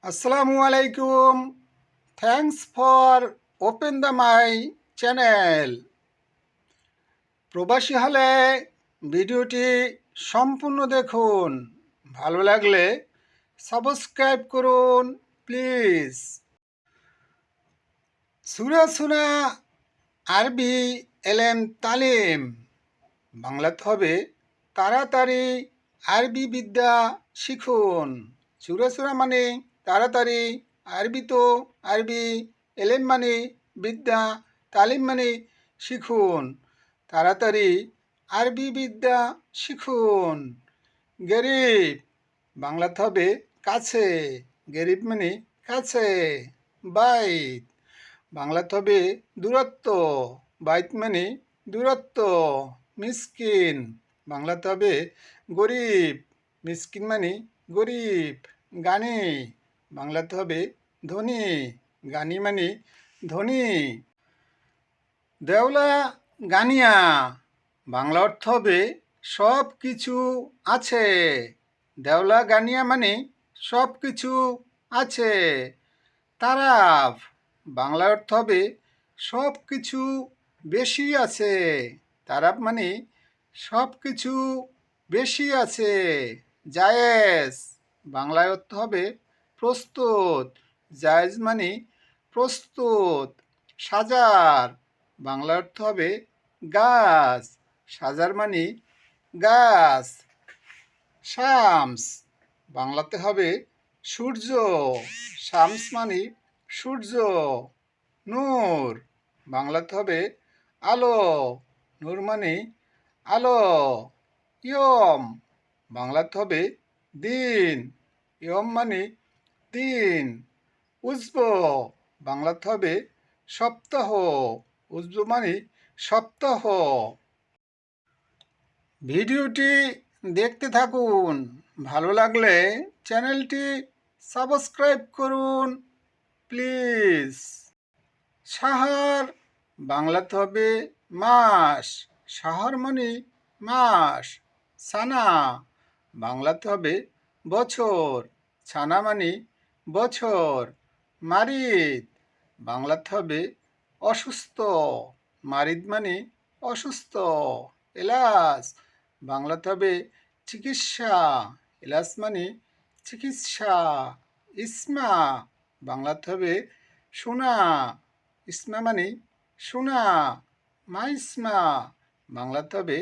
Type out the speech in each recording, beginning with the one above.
Assalamu alaikum. Thanks for open the my channel. প্রবাসী হলে ভিডিওটি সম্পূর্ণ দেখুন। ভালো লাগলে সাবস্ক্রাইব করুন প্লিজ। সূরা শোনা আরবি এলেম তালিম। বাংলাতে হবে তাড়াতাড়ি আরবি বিদ্যা শিখুন। সূরা মানে তাড়াতাড়ি, আরবি তো আরবি, এলেম মানে বিদ্যা, তালিম মানে শিখুন। তাড়াতাড়ি আরবি বিদ্যা শিখুন। গরিব বাংলাতে হবে কাছে, গরিব মানে কাছে। বাইত বাংলাতে হবে দূরত্ব, বাইত মানে দূরত্ব। মিসকিন বাংলাতে হবে গরিব, মিসকিন মানে গরিব। গানি বাংলাতে হবে ধনী, গানি মানে ধনী। দেওলা গানিয়া বাংলা অর্থ হবে সব কিছু আছে। দেওলা গানিয়া মানে সব কিছু আছে। তারাফ বাংলা অর্থ হবে সব কিছু বেশি আছে। তারাফ মানে সব কিছু বেশি আছে। জায়েজ বাংলায় অর্থ হবে প্রস্তুত, জায়েজ মানে প্রস্তুত। সাজার বাংলা অর্থ হবে গাছ, সাজার মানে গাছ। শামস বাংলাতে হবে সূর্য, শামস মানে সূর্য। নূর বাংলাতে হবে আলো, নূর মানে আলো। ইয়ম বাংলাতে হবে দিন, ইয়ম মানে দিন। উজব বাংলাতে হবে সপ্তাহ, উজব মানে সপ্তাহ। ভিডিওটি দেখতে থাকুন, ভালো লাগলে চ্যানেলটি সাবস্ক্রাইব করুন প্লিজ। শাহর বাংলাতে হবে মাস, শাহর মানে মাস। সানা বাংলাতে হবে বছর, ছানা মানে বছর। মারিদ বাংলাতে হবে অসুস্থ, মারিদ মানে অসুস্থ। এলাচ বাংলাতে হবে চিকিৎসা, এলাচ মানে চিকিৎসা। ইসমা বাংলাতে হবে সোনা, ইসমা মানে সোনা। মাইসমা বাংলাতে হবে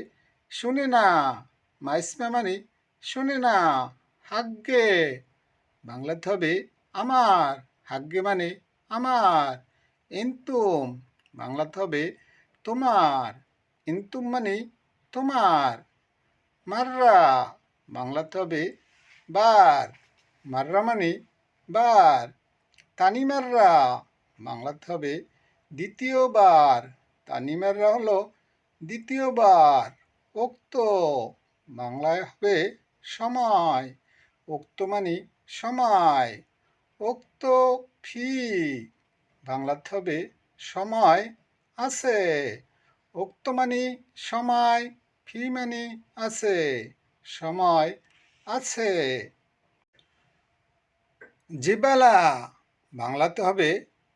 শুনে না, মাইসমা মানে শুনে না। হাগ্গে বাংলাতে হবে আমার, হাগ্গে মানে আমার। ইন্তুম বাংলাতে হবে তোমার, ইন্তুম মানে তোমার। মাররা বাংলাতে হবে বার, মাররা মানে বার। তানিমাররা বাংলাতে হবে দ্বিতীয়বার, তানিমাররা হলো দ্বিতীয়বার। উক্ত বাংলায় হবে সময়, উক্ত মানে সময়। উক্ত ফি বাংলাতে হবে সময় আছে, উক্ত মানে সময়, ফি মানে আছে, সময় আছে। জিবালা বাংলাতে হবে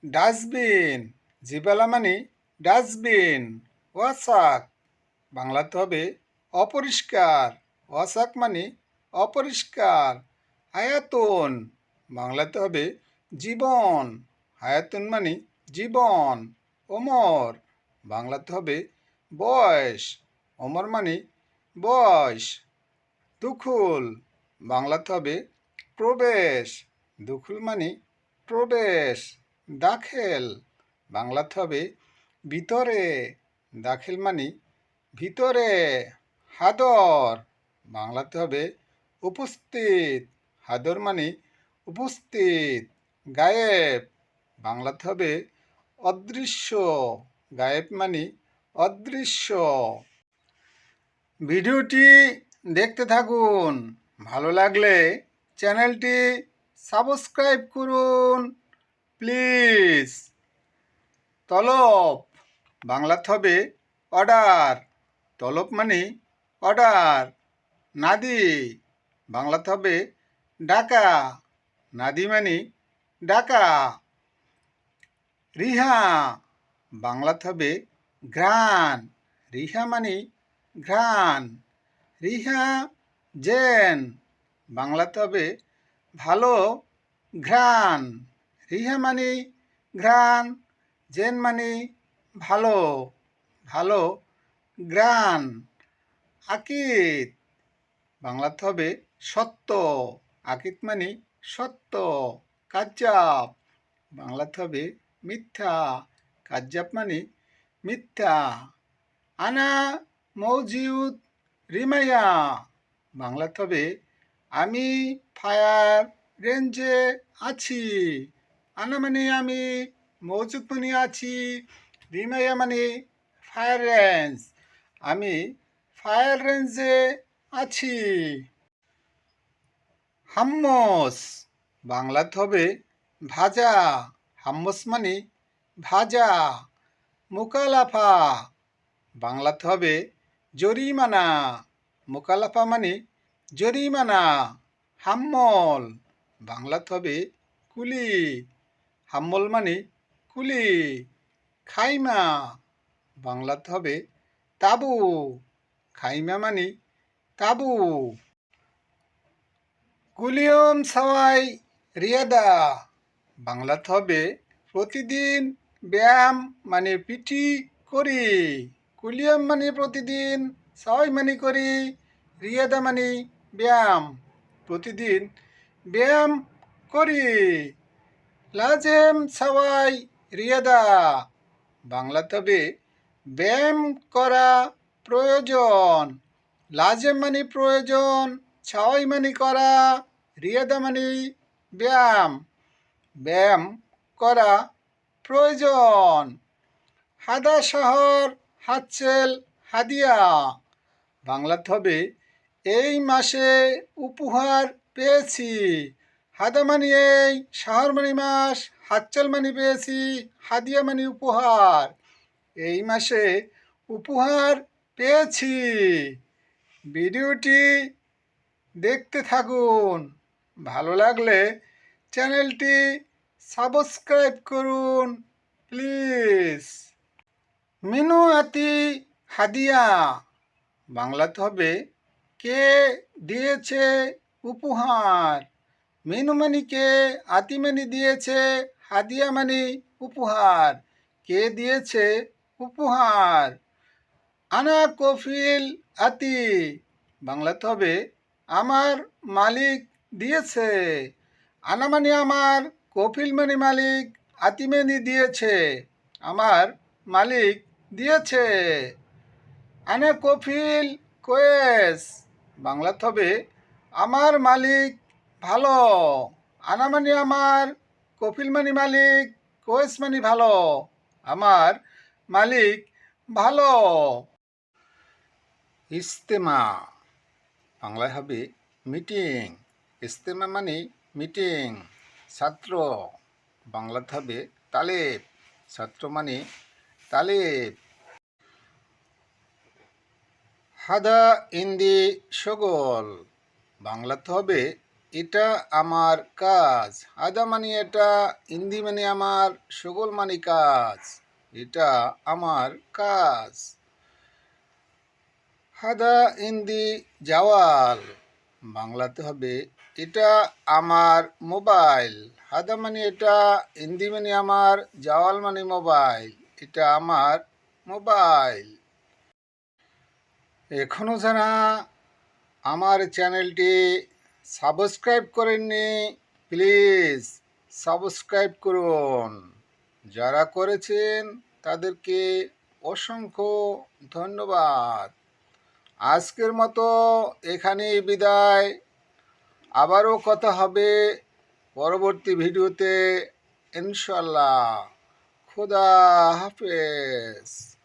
ডাস্টবিন, জিবালা মানে ডাস্টবিন। ওয়াসাক বাংলাতে হবে অপরিষ্কার, ওয়াসাক মানে অপরিষ্কার। হায়াতুন বাংলাতে হবে জীবন, হায়াতুন মানে জীবন। ওমর বাংলাতে হবে বয়স, ওমর মানে বয়স। দুখুল বাংলাতে হবে প্রবেশ, দুখুল মানে প্রবেশ। দাখেল বাংলাতে হবে ভিতরে, দাখিল মানে ভিতরে। হাদর বাংলাতে হবে উপস্থিত, হাদর মানে উপস্থিত। গায়েব বাংলাতে হবে অদৃশ্য, গায়েব মানে অদৃশ্য। ভিডিওটি দেখতে থাকুন, ভালো লাগলে চ্যানেলটি সাবস্ক্রাইব করুন প্লিজ। তলব বাংলাতে হবে অর্ডার, তলব মানে অর্ডার। নাদি বাংলাতে হবে ডাকা, নাদি মানে ডাকা। রিহা বাংলাতে হবে ঘ্রাণ। রিহা মানে ঘ্রাণ। রিহা জেন বাংলাতে হবে ভালো ঘ্রাণ। রিহা মানে ঘ্রাণ, জেন মানে ভালো, ভালো ঘ্রাণ। আকিত বাংলাতে হবে সত্য। আকিত মানে সত্য। কাজ্জাব বাংলাতে হবে মিথ্যা। কাজ্জাব মানে মিথ্যা। আনা মৌজিউদ রিমাইয়া বাংলাতে হবে আমি ফায়ার রেঞ্জে আছি। আনা মানে আমি, মৌজুদ মানে আছি, রিমাইয়া মানে ফায়ার রেঞ্জ, আমি ফায়ার রেঞ্জে আছি। হাম্মস বাংলাতে হবে ভাজা। হাম্মস মানে ভাজা। মুকালাফা বাংলাতে হবে জরিমানা। মুকালাফা মানে জরিমানা। হাম্মল বাংলাতে হবে কুলি। হাম্মল মানে কুলি। খাইমা বাংলাতে হবে তাবু। খাইমা মানে তাবু। কুলিয়ম সাওয়াই রিয়াদা বাংলাতে হবে প্রতিদিন ব্যায়াম মানে পিটি করি। কুলিয়ম মানে প্রতিদিন, সাওয়াই মানে করি, রিয়াদা মানে ব্যায়াম। প্রতিদিন ব্যায়াম করি। লাজেম সাওয়াই রিয়াদা বাংলাতে হবে ব্যায়াম করা প্রয়োজন। লাজেম মানে প্রয়োজন, সাওয়াই মানে করা, রিয়াদা মানে ব্যায়াম। ব্যায়াম করা প্রয়োজন। হাদা শহর হাতছেল হাদিয়া বাংলাতে হবে এই মাসে উপহার পেয়েছি। হাদা মানে এই, শহর মানে মাস, হাতছেল মানে পেয়েছি, হাদিয়া মানে উপহার। এই মাসে উপহার পেয়েছি। ভিডিওটি দেখতে থাকুন। ভালো লাগলে চ্যানেলটি সাবস্ক্রাইব করুন প্লিজ। মিনুয়াতি হাদিয়া বাংলাতে হবে কে দিয়েছে উপহার। মিনু মানে কে, আতি মানে দিয়েছে, হাদিয়া মানে উপহার। কে দিয়েছে উপহার। আনা কফিল আতি বাংলাতে হবে আমার মালিক দিয়েছে। আনা মানে আমার, কফিল মানে মালিক, আতি মানে দিয়েছে, আমার মালিক দিয়েছে। আনা কফিল কোয়েস বাংলাতে হবে আমার মালিক ভালো। আনা মানে আমার, কফিল মানে মালিক, কোয়েস মানে ভালো, আমার মালিক ভালো। ইস্তেমা বাংলায় হবে মিটিং। ইস্তেমা মানে মিটিং। ছাত্র বাংলাতে হবে তালেব। ছাত্র মানে তালেব। হাদা ইন্দি শগল বাংলাতে হবে এটা আমার কাজ। হাদা মানে এটা, ইন্দি মানে আমার, শগল মানে কাজ, এটা আমার কাজ। হাদা ইন্দি জাওয়াল বাংলাতে হবে এটা আমার মোবাইল। হাদা মানে এটা, ইন্দি মানে আমার, জাওয়াল মানে মোবাইল, এটা আমার মোবাইল। এখনও যারা আমার চ্যানেলটি সাবস্ক্রাইব করেননি প্লিজ সাবস্ক্রাইব করুন। যারা করেছেন তাদেরকে অসংখ্য ধন্যবাদ। আজকের মতো এখানেই বিদায়। আবারও কথা হবে পরবর্তী ভিডিওতে ইনশাল্লাহ। খোদা হাফেজ।